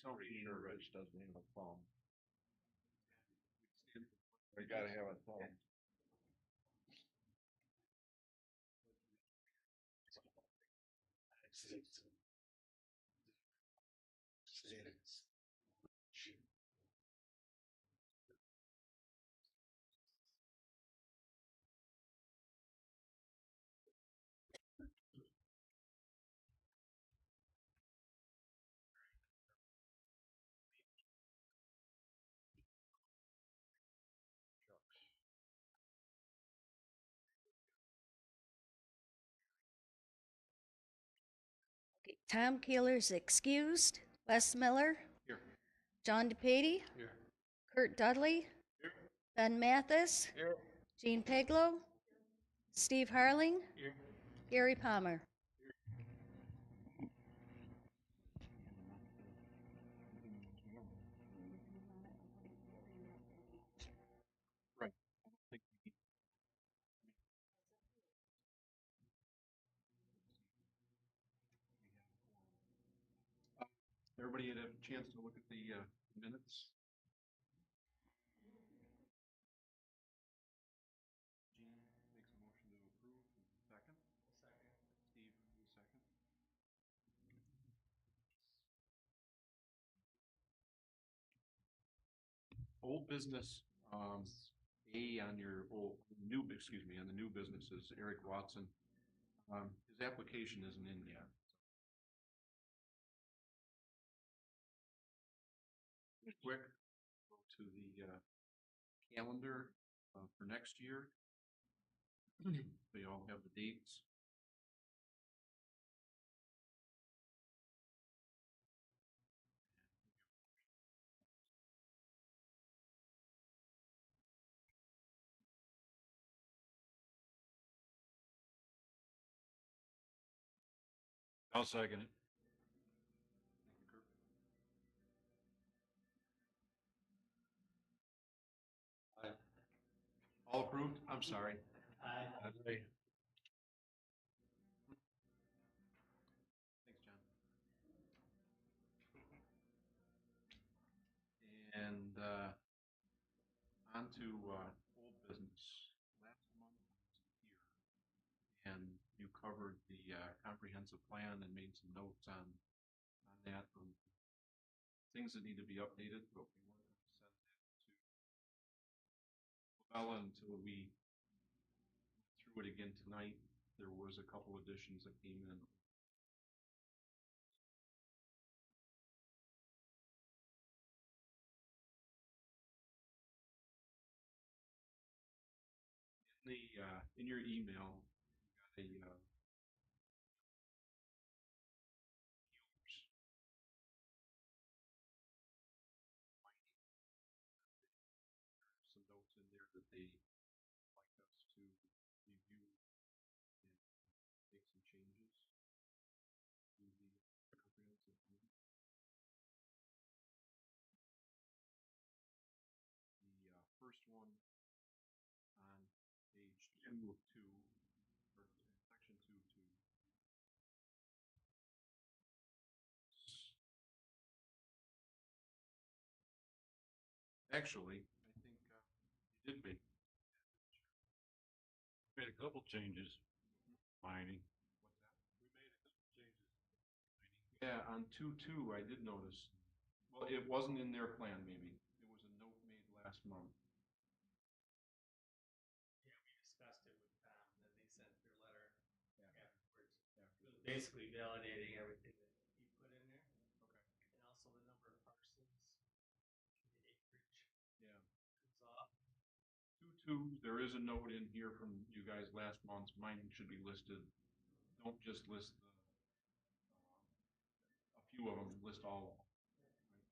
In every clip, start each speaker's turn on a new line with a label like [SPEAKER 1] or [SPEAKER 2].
[SPEAKER 1] tell Peter Rich doesn't have a phone.
[SPEAKER 2] We gotta have a phone.
[SPEAKER 3] Tom Keeler's excused. Wes Miller.
[SPEAKER 1] Here.
[SPEAKER 3] John DePady.
[SPEAKER 1] Here.
[SPEAKER 3] Kurt Dudley.
[SPEAKER 1] Here.
[SPEAKER 3] Ben Mathis.
[SPEAKER 1] Here.
[SPEAKER 3] Gene Peglow. Steve Harling.
[SPEAKER 1] Here.
[SPEAKER 3] Gary Palmer.
[SPEAKER 1] Right. Everybody had a chance to look at the minutes. Gene makes a motion to approve. Second. Second. Steve, second. Old business, A on your on the new business is Eric Watson. His application isn't in yet. Quick, go to the calendar for next year. They all have the dates.
[SPEAKER 2] I'll second it.
[SPEAKER 1] All approved? I'm sorry.
[SPEAKER 2] Aye.
[SPEAKER 1] Thanks, John. And on to old business. Last month I was here, and you covered the comprehensive plan and made some notes on that, things that need to be updated, but we weren't going to send that to Bella until we went through it again tonight. There was a couple additions that came in. In your email, you got a some notes in there that they like us to review and make some changes to the comprehensive plan. The first one on page 2 of 2, or section 2 of 2. Actually, I think you did make.
[SPEAKER 2] Made a couple changes. Mining.
[SPEAKER 1] What's that? We made a couple changes. Yeah, on 2-2, I did notice. Well, it wasn't in their plan, maybe. It was a note made last month.
[SPEAKER 4] Yeah, we discussed it with Tom, and then they sent their letter afterwards. It was basically validating everything that he put in there.
[SPEAKER 1] Okay.
[SPEAKER 4] And also the number of parsons, the acreage.
[SPEAKER 1] Yeah.
[SPEAKER 4] Comes off.
[SPEAKER 1] 2-2, there is a note in here from you guys last month. Mine should be listed. Don't just list a few of them, list all of them. Right?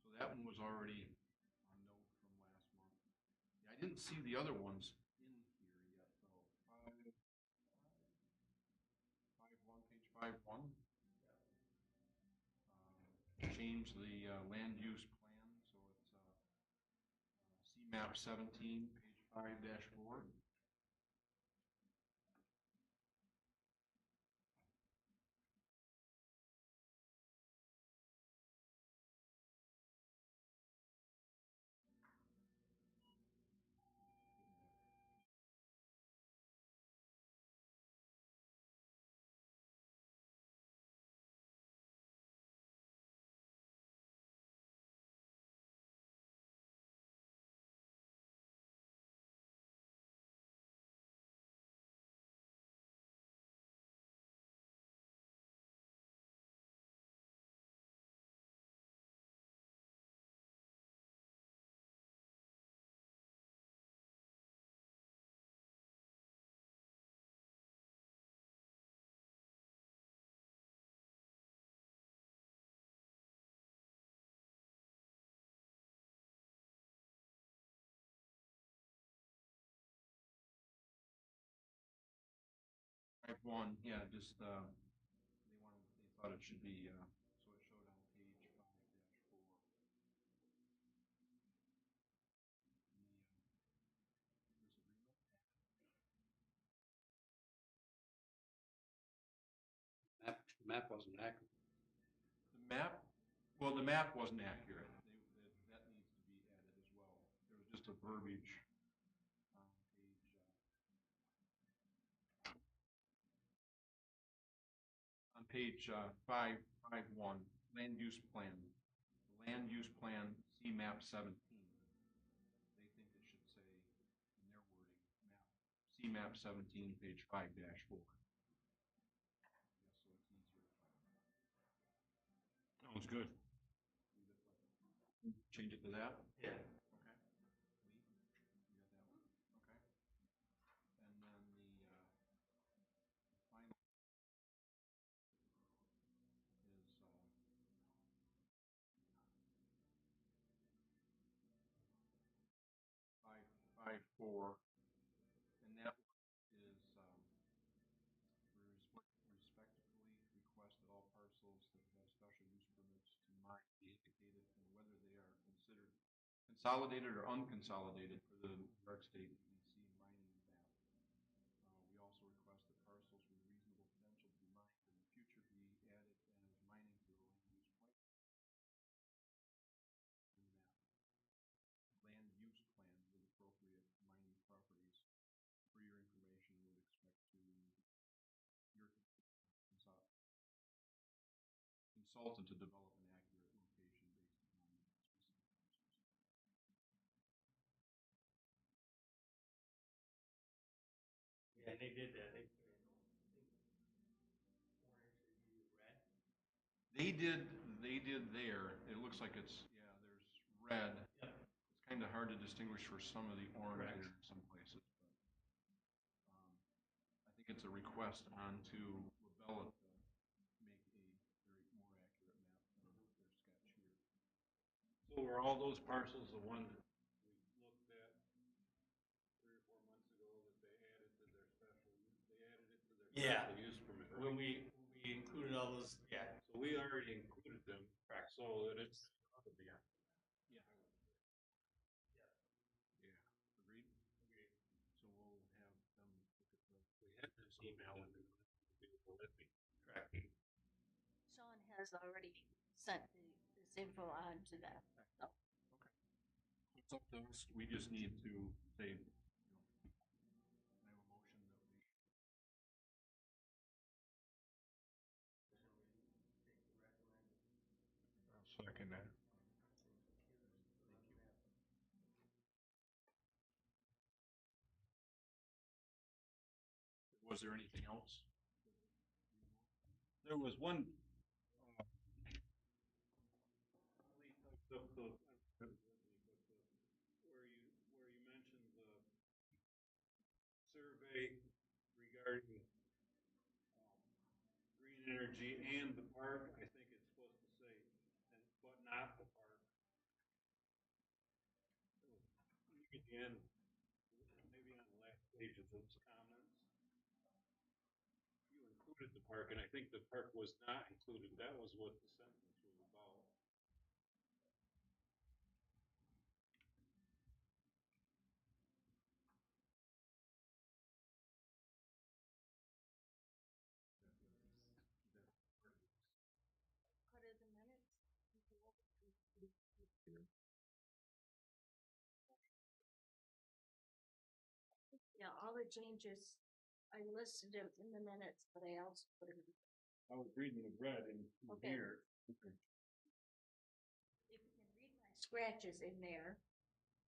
[SPEAKER 1] So that one was already a note from last month. Yeah, I didn't see the other ones in here yet, though. 5-1, page 5-1. Change the land use plan, so it's CMAP 17, page 5-4. 5-1, yeah, just, they thought it should be, so it showed on page 5-4.
[SPEAKER 5] Map wasn't accurate.
[SPEAKER 1] The map wasn't accurate. That needs to be added as well. There was just a verbiage on page 551, land use plan. Land use plan, see map 17. They think it should say, in their wording, see map 17, page 5-4. Yes, so it's easier to find.
[SPEAKER 2] Sounds good.
[SPEAKER 1] Change it to that?
[SPEAKER 4] Yeah.
[SPEAKER 1] Okay. Lee, you got that one? Okay. And then the final is 554, and that is respectfully request that all parcels that have special use permits to mine be indicated and whether they are considered consolidated or unconsolidated for the New York State EDC mining map. We also request that parcels with reasonable potential to be mined in the future be added as mining to the land use plan. Land use plan with appropriate mining properties. For your information, would expect to your consultant to develop an accurate location based upon specific parcels.
[SPEAKER 4] Yeah, they did that. They put in, I think, orange, they used red.
[SPEAKER 1] They did there. It looks like it's, yeah, there's red.
[SPEAKER 4] Yep.
[SPEAKER 1] It's kind of hard to distinguish for some of the orange
[SPEAKER 4] Correct.
[SPEAKER 1] in some places, but I think it's a request onto Labella to make a very more accurate map than their sketch here.
[SPEAKER 2] So were all those parcels the ones that we looked at 3 or 4 months ago that they added to their special use? They added it to their
[SPEAKER 4] Yeah.
[SPEAKER 2] special use permit. Right?
[SPEAKER 4] When we included all those, yeah.
[SPEAKER 2] So we already included them, so that it's ought to be on.
[SPEAKER 1] Yeah. Yeah. Agreed?
[SPEAKER 4] Agreed.
[SPEAKER 1] So we'll have them look at the.
[SPEAKER 2] We had this email and people with me.
[SPEAKER 4] Correct.
[SPEAKER 3] Sean has already sent this info on to them. So,
[SPEAKER 1] It's up to us. We just need to say, I have a motion that we.
[SPEAKER 2] I'll second that.
[SPEAKER 1] Was there anything else?
[SPEAKER 2] There was one. Where you mentioned the survey regarding green energy and the park, I think it's supposed to say, but not the park. Maybe at the end, maybe on the last page of those comments, you included the park, and I think the park was not included. That was what the sentence was about.
[SPEAKER 3] Go to the minutes. Yeah, all the changes, I listed them in the minutes, but I also put them.
[SPEAKER 2] I was reading the red in
[SPEAKER 3] Okay.
[SPEAKER 2] here.
[SPEAKER 3] If you can read my scratches in there.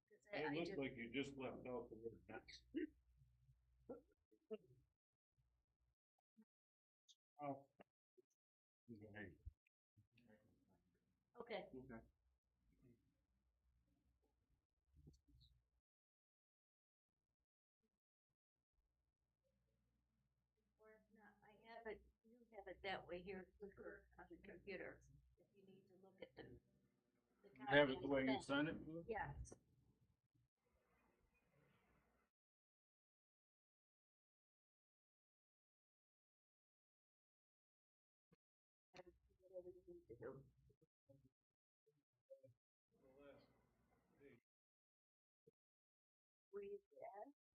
[SPEAKER 3] 'Cause
[SPEAKER 2] It
[SPEAKER 3] I
[SPEAKER 2] looked
[SPEAKER 3] just,
[SPEAKER 2] like you just left out the word next. Oh. Okay.
[SPEAKER 3] okay.
[SPEAKER 1] Okay.
[SPEAKER 3] Or if not, I have it, you have it that way here quicker on the computer. If you need to look at the.
[SPEAKER 2] You have it the way you sent it?
[SPEAKER 3] Yes.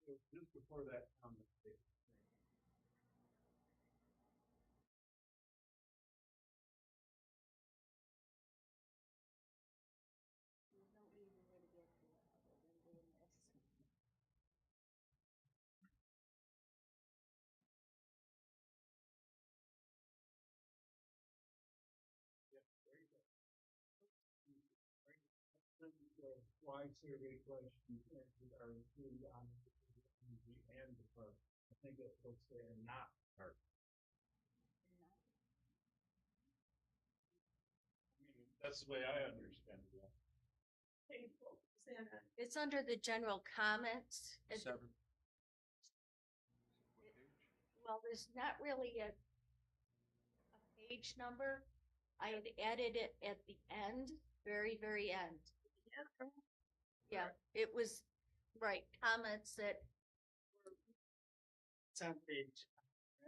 [SPEAKER 2] Just before that comment.
[SPEAKER 3] There's no easy way to get to it other than doing this.
[SPEAKER 2] Why survey questions are included on the energy and the park. I think that's what's there, not park. I mean, that's the way I understand it.
[SPEAKER 3] It's under the general comments.
[SPEAKER 1] Seven.
[SPEAKER 3] Well, there's not really a page number. I had added it at the end, very, very end. Yeah, it was, right, comments that,
[SPEAKER 4] It's on page,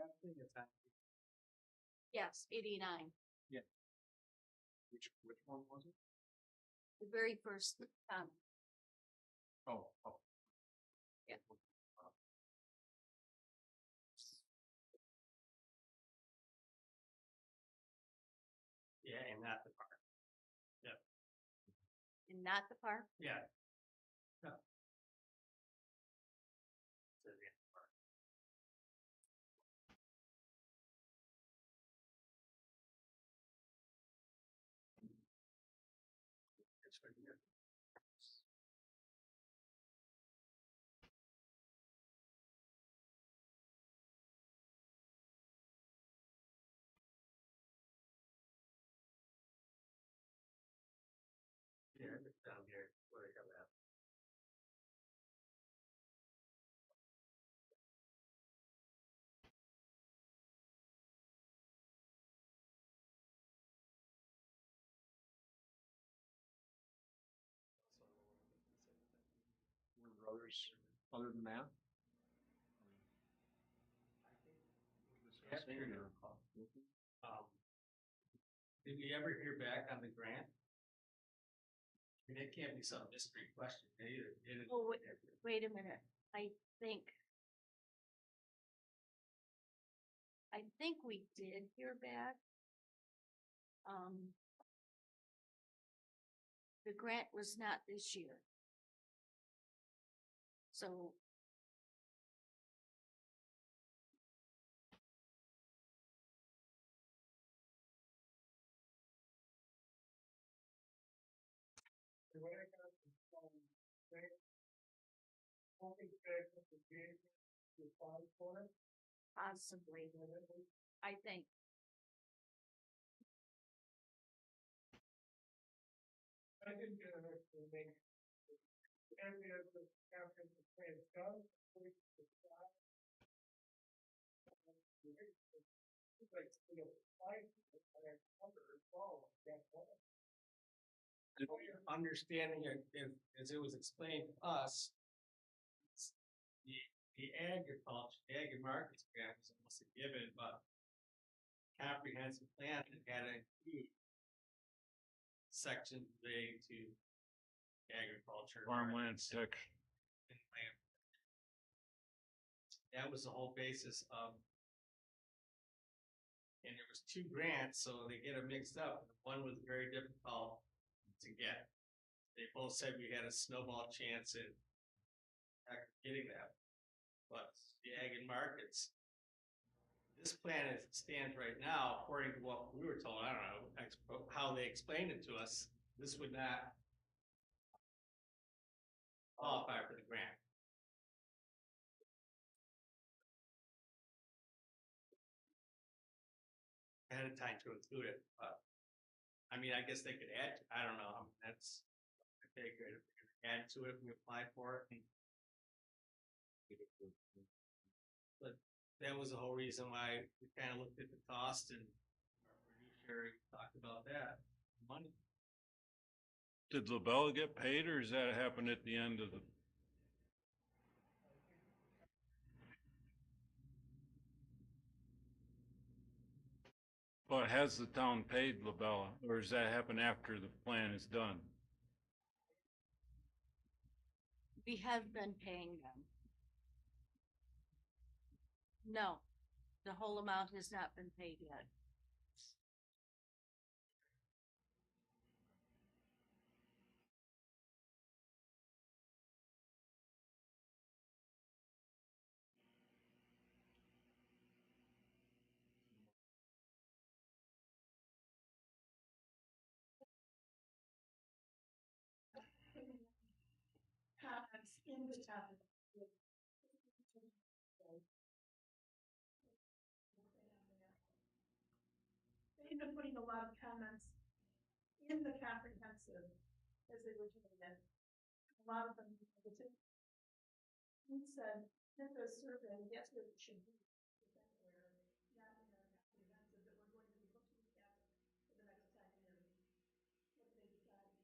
[SPEAKER 4] I think it's on
[SPEAKER 3] yes, 89,
[SPEAKER 1] Which one was it?
[SPEAKER 3] the very first comment.
[SPEAKER 1] Oh, oh.
[SPEAKER 3] Yeah.
[SPEAKER 4] yeah, and not the park.
[SPEAKER 3] And not the park.
[SPEAKER 4] Yeah. No. Says yeah, park. It's right here. Yeah, it's down here where I got that.
[SPEAKER 1] Were there others other than that?
[SPEAKER 4] Discussing or, did we ever hear back on the grant? I mean, it can't be some mystery question either.
[SPEAKER 3] Oh, wait a minute. I think we did hear back. The grant was not this year. So. Possibly, I think.
[SPEAKER 2] I think make area of the comprehensive plan done.
[SPEAKER 4] Understanding it, as it was explained to us, the agriculture, the ag and markets grant was almost a given, but comprehensive plan had to include sections relating to agriculture.
[SPEAKER 2] Farmland section.
[SPEAKER 4] And land. That was the whole basis of, and there was two grants, so they get them mixed up. One was very difficult to get. They both said we had a snowball chance at getting that. But the ag and markets, this plan as it stands right now, according to what we were told, I don't know how they explained it to us, this would not qualify for the grant. Ahead of time to include it, but I mean, I guess they could add. I don't know. I mean, that's if they could add to it. We apply for it. But that was the whole reason why we kind of looked at the cost, and our producer talked about that money.
[SPEAKER 2] Did LaBella get paid, or does that happen at the end of the? But has the town paid LaBella, or does that happen after the plan is done?
[SPEAKER 3] We have been paying them. No, the whole amount has not been paid yet.
[SPEAKER 6] Comments in the topic. They've been putting a lot of comments in the comprehensive as they were doing it. A lot of them negative. He said, in the survey, that's where it should be. If anywhere, not in our comprehensive that we're going to be looking at for the next 10 years. What they decide.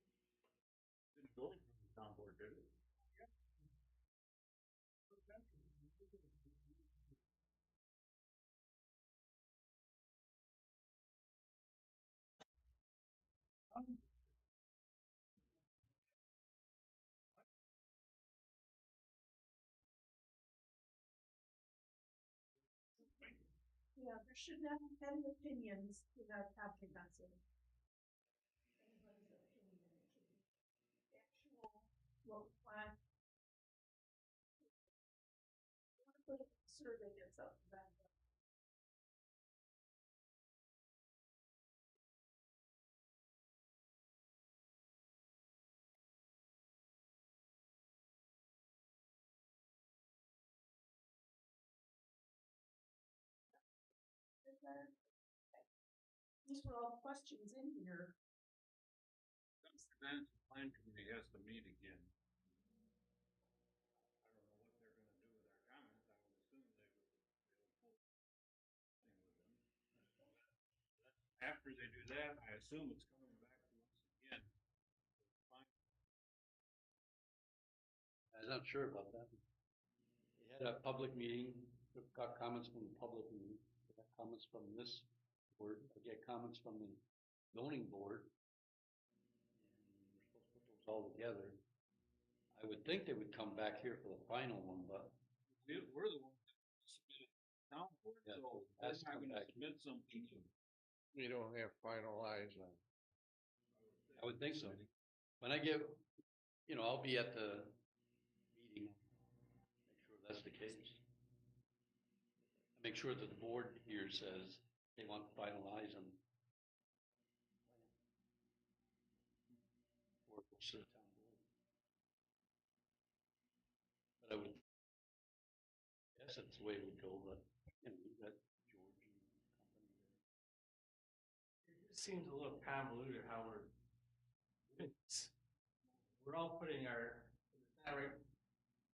[SPEAKER 2] Didn't go from the town board, did it?
[SPEAKER 6] Yeah, there should not be any opinions in our comprehensive. Anybody's opinion, it should be actual, what we want. Put a survey that's up to that. These were all questions in here.
[SPEAKER 2] Then the plan committee has to meet again. I don't know what they're gonna do with our comments, I would assume they'll pull with them. After they do that, I assume it's coming back to us again.
[SPEAKER 5] I'm not sure about that. They had a public meeting, got comments from the public meeting, got comments from this board, I get comments from the zoning board. And we're supposed to put those all together. I would think they would come back here for the final one, but
[SPEAKER 2] We're the ones that submitted town board,
[SPEAKER 5] Yeah,
[SPEAKER 2] so
[SPEAKER 5] it
[SPEAKER 2] we're
[SPEAKER 5] has to
[SPEAKER 2] not
[SPEAKER 5] come
[SPEAKER 2] gonna
[SPEAKER 5] back.
[SPEAKER 2] submit something to.
[SPEAKER 7] We don't have finalized on.
[SPEAKER 5] I would think so. When I get, I'll be at the meeting, make sure that's the case. Make sure that the board here says they want to finalize them. Or it's the town board. But I would guess that's the way it would go, but, you got George and company there.
[SPEAKER 4] It seems a little convoluted how we're doing this. We're all putting our, it's not right.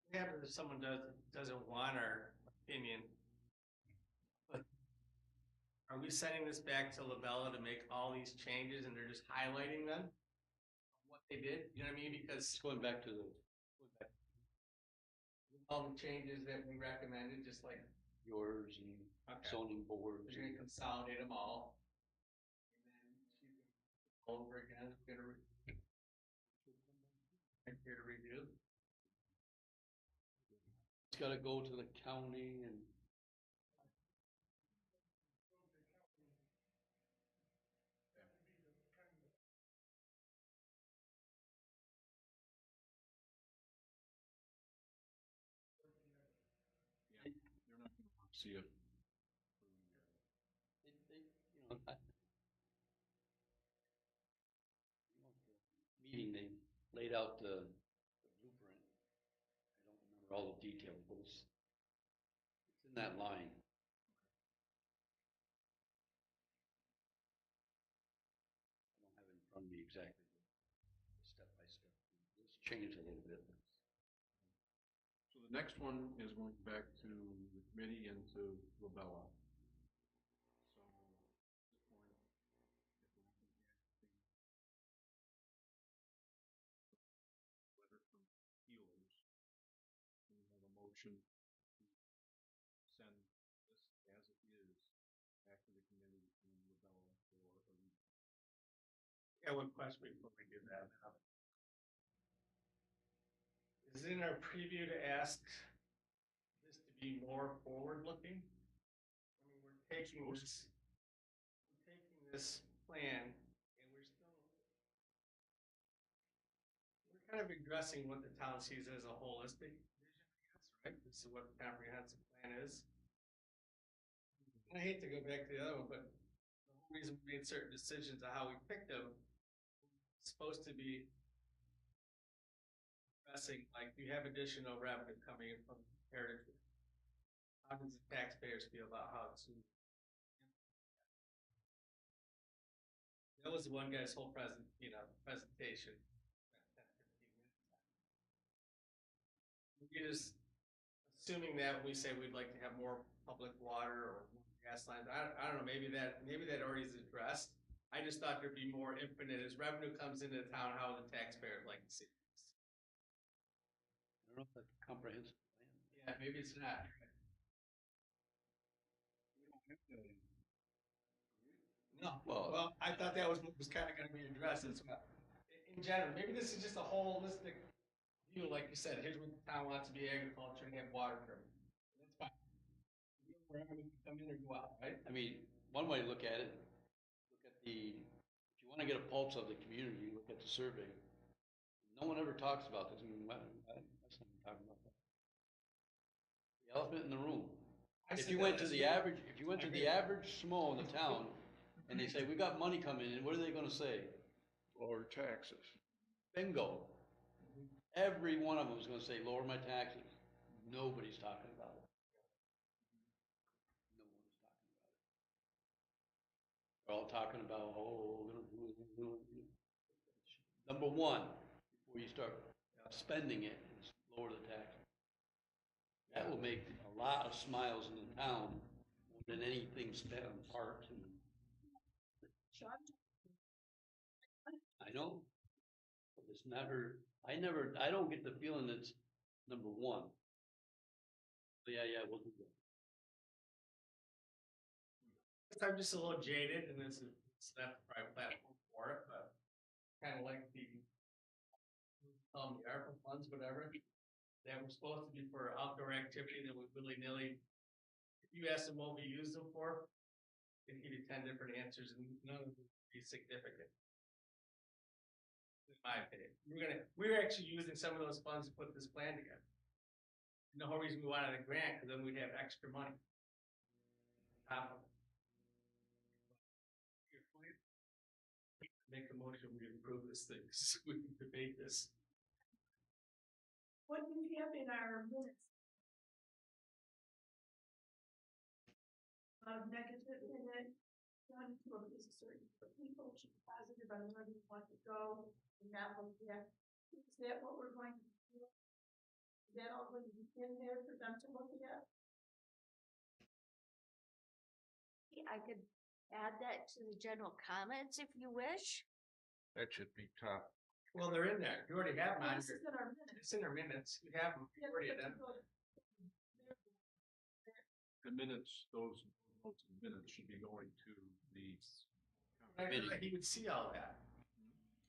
[SPEAKER 4] What happens if someone doesn't want our opinion? But are we sending this back to Labella to make all these changes and they're just highlighting them? What they did, you know what I mean? Because
[SPEAKER 5] It's going back to
[SPEAKER 4] all the changes that we recommended, just like
[SPEAKER 5] yours and
[SPEAKER 4] Okay.
[SPEAKER 5] zoning boards.
[SPEAKER 4] we're gonna consolidate them all. And then she's gonna go over again, we're gonna here to review.
[SPEAKER 5] It's gotta go to the county and.
[SPEAKER 1] They're not gonna want to see it.
[SPEAKER 5] Meeting, they laid out the blueprint. I don't remember all the details, but it's in that line. I don't have it in front of me exactly, but step by step. It's changed a little bit.
[SPEAKER 1] So the next one is going back to the committee and to Labella. So at this point, if we can add the letter from Healers, we have a motion to send this as it is back to the committee and Labella for a review.
[SPEAKER 4] Yeah, one question before we do that. Is it in our preview to ask this to be more forward-looking? taking this plan and we're kind of addressing what the town sees as a holistic vision, I guess, right? This is what the comprehensive plan is. And I hate to go back to the other one, but the whole reason we made certain decisions on how we picked them is supposed to be addressing, like, you have additional revenue coming in from heritage. How does the taxpayers feel about how to? That was the one guy's whole presentation. We're just assuming that we say we'd like to have more public water or more gas lines. I don't know, maybe that already is addressed. I just thought there'd be more infinite as revenue comes into the town, how the taxpayers like to see this.
[SPEAKER 5] I don't know if that's a comprehensive plan.
[SPEAKER 4] Yeah, maybe it's not. No, well, I thought that was kind of going to be addressed as well. In general, maybe this is just a holistic view, like you said, here's what the town wants to be agriculture and have water for it. That's fine. Wherever we can come in or go out, right?
[SPEAKER 5] I mean, one way to look at it, if you want to get a pulse of the community, look at the survey. No one ever talks about this. I mean, that's not talking about that. The elephant in the room. If you went to the average Smo in the town, and they say, we got money coming in, what are they gonna say?
[SPEAKER 7] Lower taxes.
[SPEAKER 5] Bingo. Every one of them is gonna say, lower my taxes. Nobody's talking about it. No one's talking about it. They're all talking about, oh, number one, before you start spending it, is lower the taxes. That will make a lot of smiles in the town more than anything spent on parks and. I know, but it's never, I don't get the feeling it's number one. But yeah, we'll do that.
[SPEAKER 4] I'm just a little jaded, and it's not the private platform for it, but kind of like the ARPA funds, whatever, that were supposed to be for outdoor activity that we willy-nilly, if you ask them what we use them for, they give you 10 different answers, and none of them would be significant. In my opinion, we're actually using some of those funds to put this plan together. And the whole reason we wanted a grant, because then we'd have extra money. Make a motion, we approve this thing, so we can debate this.
[SPEAKER 6] What do we have in our minutes? Negative in it. One, is a certain for people, should be positive on where you want to go, and that will be that. Is that what we're going to do? Is that all going to be in there for them to look at?
[SPEAKER 3] I could add that to the general comments if you wish.
[SPEAKER 7] That should be top.
[SPEAKER 4] Well, they're in there. You already have them on
[SPEAKER 6] This is in our minutes.
[SPEAKER 4] It's in our minutes. You have them. You already have them.
[SPEAKER 1] The minutes, those notes and minutes should be going to the
[SPEAKER 4] He would see all that.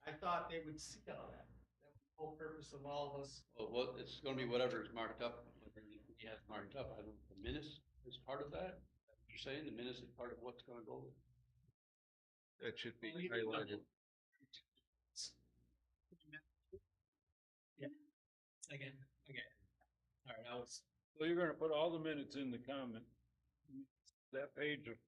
[SPEAKER 4] I thought they would see all that. That was the whole purpose of all of us.
[SPEAKER 5] Well, it's gonna be whatever is marked up, whatever he has marked up. I don't know, the minutes is part of that? You're saying the minutes is part of what's gonna go there?
[SPEAKER 7] That should be highlighted.
[SPEAKER 4] Yeah. Again. All right, I was.
[SPEAKER 2] So you're gonna put all the minutes in the comment. That page of,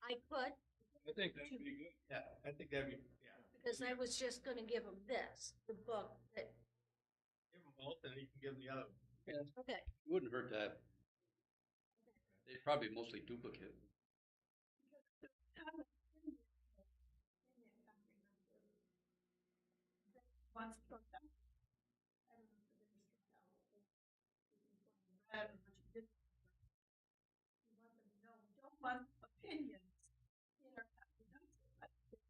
[SPEAKER 3] I could,
[SPEAKER 2] I think that'd be good.
[SPEAKER 4] Yeah, I think that'd be, yeah.
[SPEAKER 3] because I was just gonna give them this, the book that,
[SPEAKER 4] Give them both, and you can give them the other one.
[SPEAKER 3] okay.
[SPEAKER 5] It wouldn't hurt that. They probably mostly duplicate.
[SPEAKER 6] Once struck out. I don't know if they're struck out. Red or what you did. We want them to know. We don't want opinions in our comprehensive.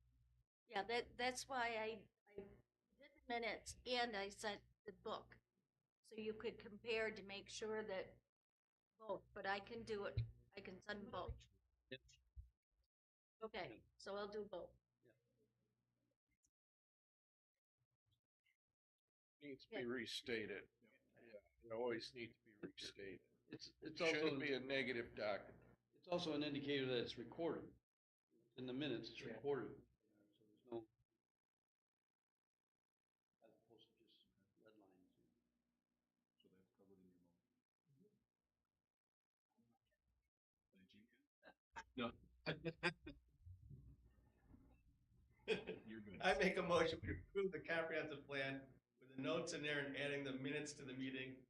[SPEAKER 3] Yeah, that's why I did the minutes and I sent the book. So you could compare to make sure that both, but I can do it. I can send both.
[SPEAKER 5] Yep.
[SPEAKER 3] Okay, so I'll do both.
[SPEAKER 7] Needs to be restated. Yeah, it always needs to be restated.
[SPEAKER 5] It's
[SPEAKER 7] It
[SPEAKER 5] also,
[SPEAKER 7] shouldn't be a negative document.
[SPEAKER 5] It's also an indicator that it's recorded. In the minutes, it's
[SPEAKER 4] Yeah.
[SPEAKER 5] recorded. So there's no, as opposed to just red lines.
[SPEAKER 1] So that's covered in your motion. No. You're good.
[SPEAKER 4] I make a motion to approve the comprehensive plan with the notes in there and adding the minutes to the meeting and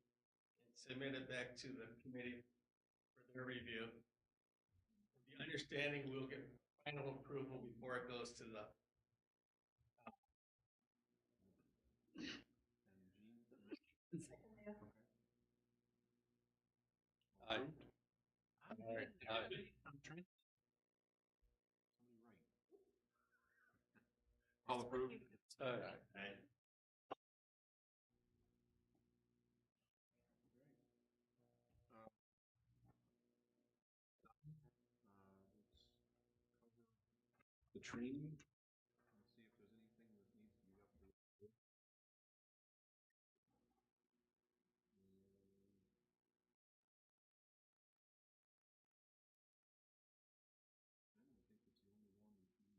[SPEAKER 4] submit it back to the committee for their review. With the understanding we'll get final approval before it goes to the,
[SPEAKER 1] And Jean? Okay.
[SPEAKER 5] Aye.
[SPEAKER 1] Approved?
[SPEAKER 5] Aye.
[SPEAKER 1] I'm trying. Somebody write. All approved?
[SPEAKER 4] Aye.
[SPEAKER 1] Uh, let's cover the training. Let's see if there's anything that needs to be updated. I think it's the only one that needs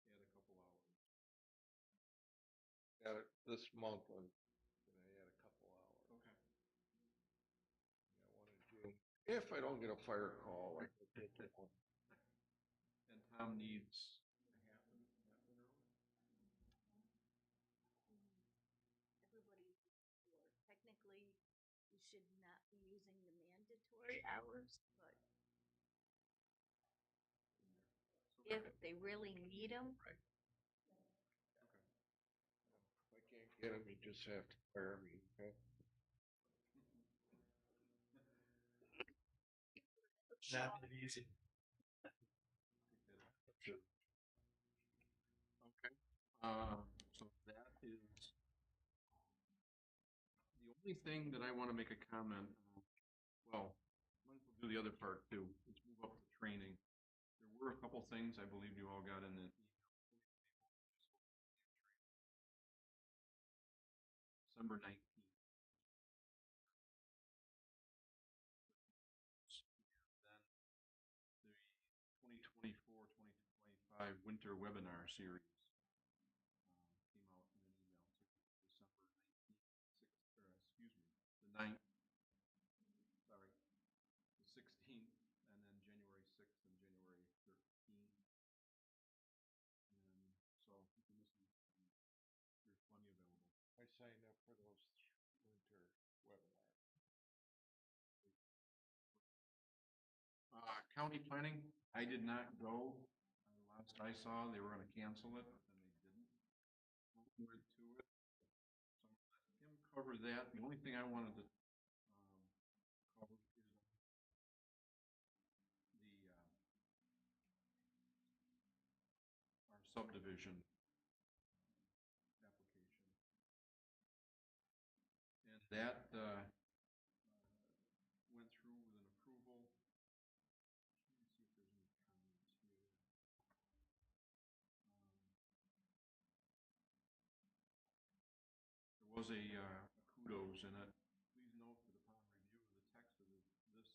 [SPEAKER 1] to add a couple hours.
[SPEAKER 7] Got it this month, I'm gonna add a couple hours.
[SPEAKER 1] Okay.
[SPEAKER 7] Got one in June. If I don't get a fire call, I could take that one.
[SPEAKER 1] And Tom needs a half an hour?
[SPEAKER 3] Everybody, technically, you should not be using the mandatory hours, but if they really need them,
[SPEAKER 7] If I can't get them, you just have to fire me, okay?
[SPEAKER 4] Not that easy.
[SPEAKER 1] Okay, so that is the only thing that I want to make a comment on. Well, might as well do the other part too. Let's move up to training. There were a couple things I believe you all got in the email. December 19th. Then the 2024-2025 winter webinar series came out in an email too. December 19th, the 9th, sorry, the 16th, and then January 6th and January 13th. And so if you're missing, there's plenty available.
[SPEAKER 7] I signed up for those winter webinars.
[SPEAKER 1] County planning, I did not go. Last I saw, they were gonna cancel it, but then they didn't. Went to it. So I'm gonna let him cover that. The only thing I wanted to, cover is our subdivision application. And that, went through with an approval. Let me see if there's any comments here. There was a kudos in it. Please note that upon review of the text of this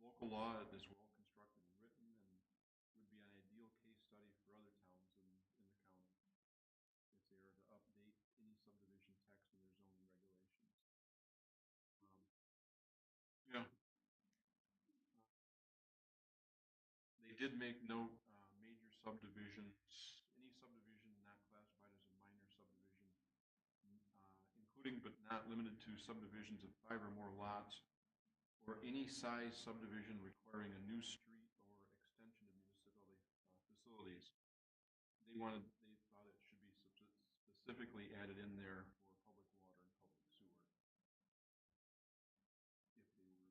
[SPEAKER 1] local law, it is well constructed and written and would be an ideal case study for other towns in the county if they are to update any subdivision text in their zoning regulations. Yeah. They did make note, major subdivisions, any subdivision not classified as a minor subdivision, including but not limited to subdivisions of 5 or more lots, or any size subdivision requiring a new street or extension of municipality facilities. They thought it should be specifically added in there for public water and public sewer.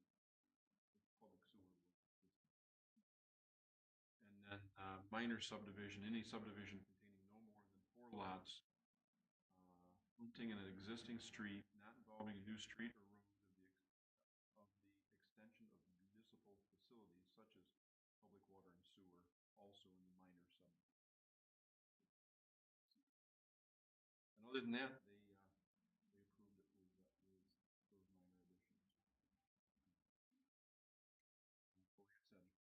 [SPEAKER 1] If public sewer was existing. And then minor subdivision, any subdivision containing no more than 4 lots, fronting an existing street, not involving a new street or road of the extension of municipal facilities such as public water and sewer, also in the minor subdivision. And other than that, they approved it with those minor additions. Go ahead, Sally.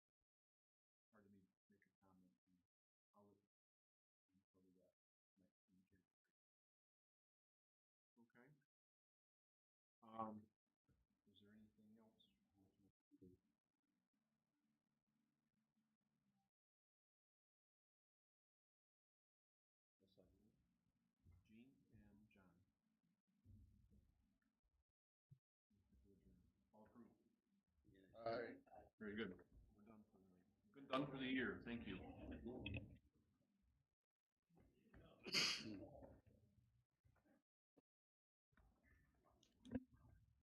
[SPEAKER 1] Very good. We're done for the year. Thank you.